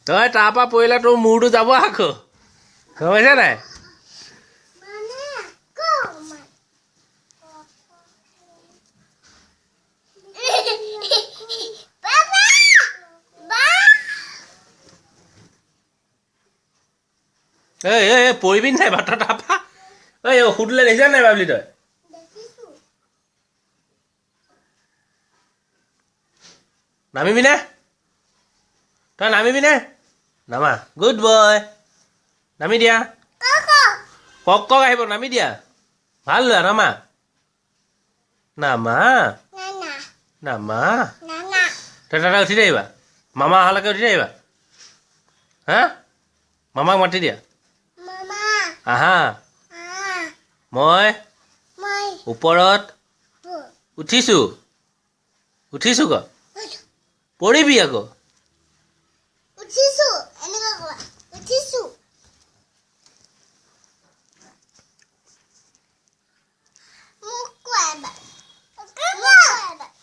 তই তাৰপৰা পৰিলে তোৰ মূৰটো যাব আকৌ গম পাইছা নাই এই পৰিবি নাই ভাতৰ তাৰপৰা এই ঔষধলে দেখিছা নাই বাবলি তই নামিবি নে তই নামিবি নে নামা গুড বয় নামি দিয়া কক কক আহিব নামি দিয়া ভাল ল'ৰা নামা নামা নামা তই দাদা উঠি আহিবা মামা অহালৈকে উঠি আহিবা হা মামাক মাতি দিয়া আহা মই ওপৰত উঠিছোঁ ক পৰিবি আকৌ